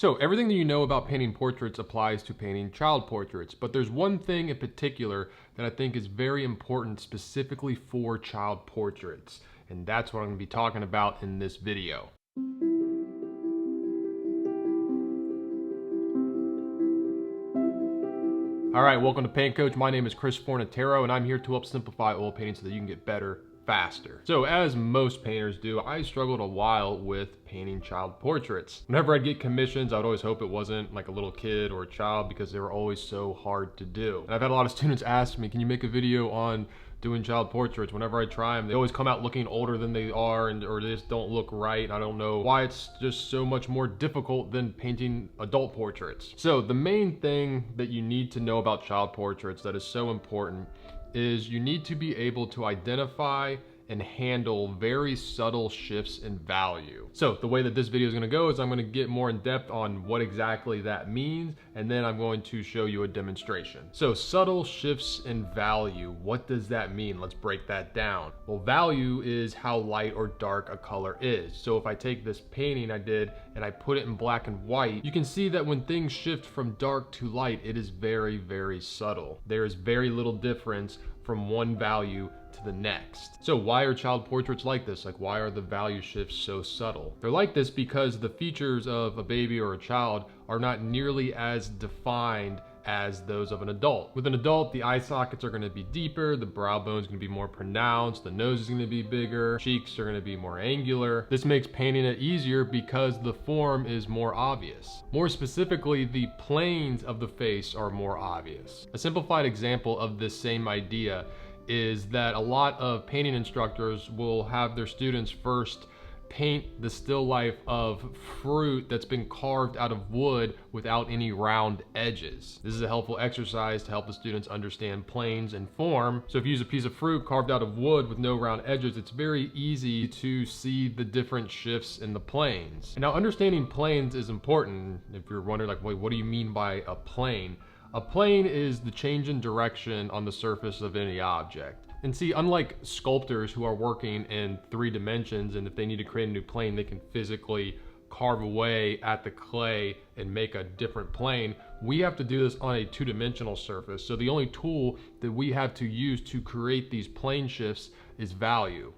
So everything that you know about painting portraits applies to painting child portraits, but there's one thing in particular that I think is very important specifically for child portraits, and that's what I'm going to be talking about in this video. All right, welcome to Paint Coach. My name is Chris Fornatero, and I'm here to help simplify oil painting so that you can get better faster. So as most painters do, I struggled a while with painting child portraits. Whenever I'd get commissions, I would always hope it wasn't like a little kid or a child because they were always so hard to do. And I've had a lot of students ask me, can you make a video on doing child portraits? Whenever I try them, they always come out looking older than they are, or they just don't look right. And I don't know why it's just so much more difficult than painting adult portraits. So the main thing that you need to know about child portraits that is so important is you need to be able to identify and handle very subtle shifts in value. So the way that this video is going to go is I'm going to get more in depth on what exactly that means, and then I'm going to show you a demonstration. So subtle shifts in value, what does that mean? Let's break that down. Well, value is how light or dark a color is. So if I take this painting I did and I put it in black and white, you can see that when things shift from dark to light, it is very, very subtle. There is very little difference from one value to the next. So why are child portraits like this? Like, why are the value shifts so subtle? They're like this because the features of a baby or a child are not nearly as defined as those of an adult. With an adult, the eye sockets are going to be deeper, the brow bone is going to be more pronounced, the nose is going to be bigger, cheeks are going to be more angular. This makes painting it easier because the form is more obvious. More specifically, the planes of the face are more obvious. A simplified example of this same idea is that a lot of painting instructors will have their students first paint the still life of fruit that's been carved out of wood without any round edges. This is a helpful exercise to help the students understand planes and form. So if you use a piece of fruit carved out of wood with no round edges, it's very easy to see the different shifts in the planes. And now understanding planes is important. If you're wondering like, wait, what do you mean by a plane? A plane is the change in direction on the surface of any object. And see, unlike sculptors who are working in 3 dimensions, and if they need to create a new plane, they can physically carve away at the clay and make a different plane, we have to do this on a 2-dimensional surface. So the only tool that we have to use to create these plane shifts is value.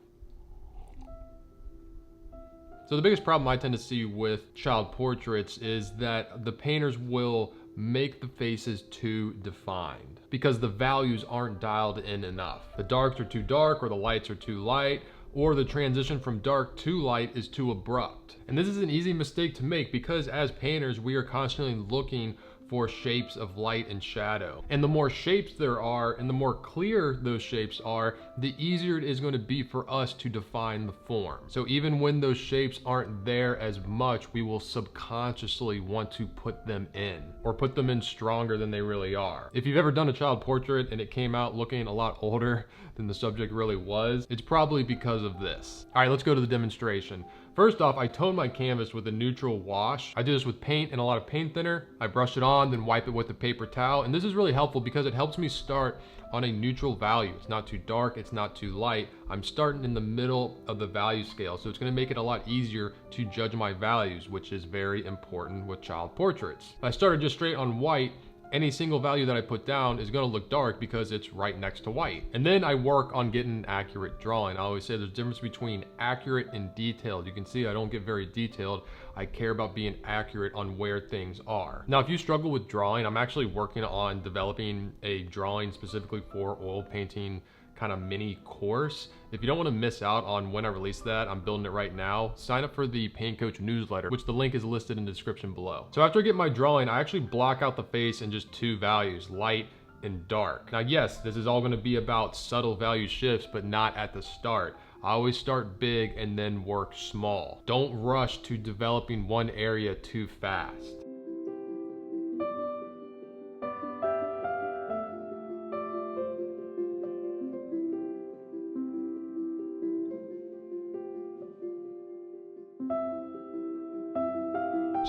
So the biggest problem I tend to see with child portraits is that the painters will make the faces too defined because the values aren't dialed in enough. The darks are too dark, or the lights are too light, or the transition from dark to light is too abrupt. And this is an easy mistake to make because as painters, we are constantly looking for shapes of light and shadow. And the more shapes there are and the more clear those shapes are, the easier it is going to be for us to define the form. So even when those shapes aren't there as much, we will subconsciously want to put them in, or put them in stronger than they really are. If you've ever done a child portrait and it came out looking a lot older than the subject really was, it's probably because of this. All right, let's go to the demonstration. First off, I tone my canvas with a neutral wash. I do this with paint and a lot of paint thinner. I brush it on, then wipe it with a paper towel. And this is really helpful because it helps me start on a neutral value. It's not too dark, it's not too light. I'm starting in the middle of the value scale. So it's gonna make it a lot easier to judge my values, which is very important with child portraits. If I started just straight on white, any single value that I put down is gonna look dark because it's right next to white. And then I work on getting an accurate drawing. I always say there's a difference between accurate and detailed. You can see I don't get very detailed. I care about being accurate on where things are. Now, if you struggle with drawing, I'm actually working on developing a drawing specifically for oil painting kind of mini course. If you don't want to miss out on when I release that, I'm building it right now. Sign up for the Paint Coach newsletter, which the link is listed in the description below. So after I get my drawing, I actually block out the face in just 2 values, light and dark. Now, yes, this is all going to be about subtle value shifts, but not at the start. I always start big and then work small. Don't rush to developing one area too fast.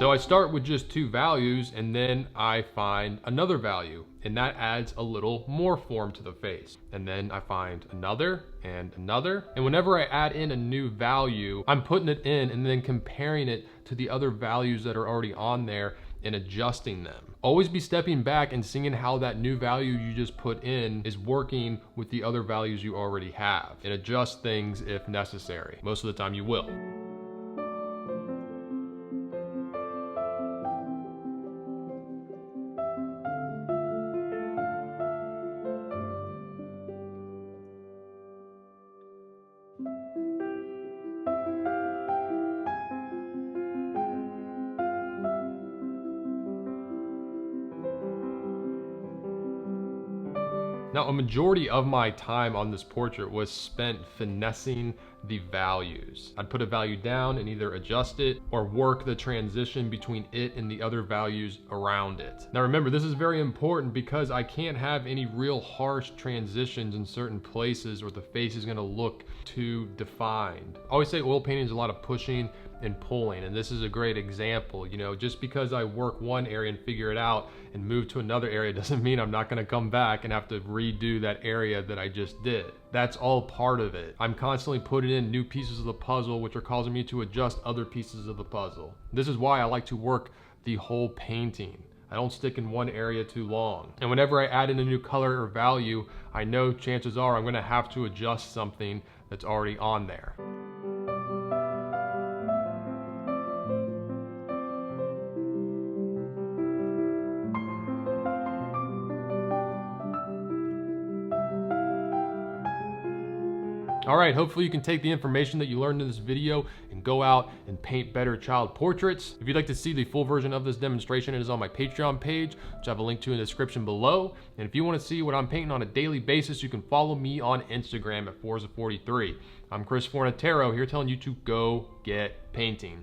So I start with just 2 values, and then I find another value, and that adds a little more form to the face. And then I find another and another. And whenever I add in a new value, I'm putting it in and then comparing it to the other values that are already on there and adjusting them. Always be stepping back and seeing how that new value you just put in is working with the other values you already have, and adjust things if necessary. Most of the time you will. Now, a majority of my time on this portrait was spent finessing the values. I'd put a value down and either adjust it or work the transition between it and the other values around it. Now remember, this is very important because I can't have any real harsh transitions in certain places or the face is gonna look too defined. I always say oil painting is a lot of pushing and pulling, and this is a great example. You know, just because I work one area and figure it out and move to another area doesn't mean I'm not gonna come back and have to redo that area that I just did. That's all part of it. I'm constantly putting in new pieces of the puzzle, which are causing me to adjust other pieces of the puzzle. This is why I like to work the whole painting. I don't stick in one area too long. And whenever I add in a new color or value, I know chances are I'm gonna have to adjust something that's already on there. All right, hopefully you can take the information that you learned in this video and go out and paint better child portraits. If you'd like to see the full version of this demonstration, it is on my Patreon page, which I have a link to in the description below. And if you want to see what I'm painting on a daily basis, you can follow me on Instagram at Forza43. I'm Chris Fornatero here telling you to go get painting.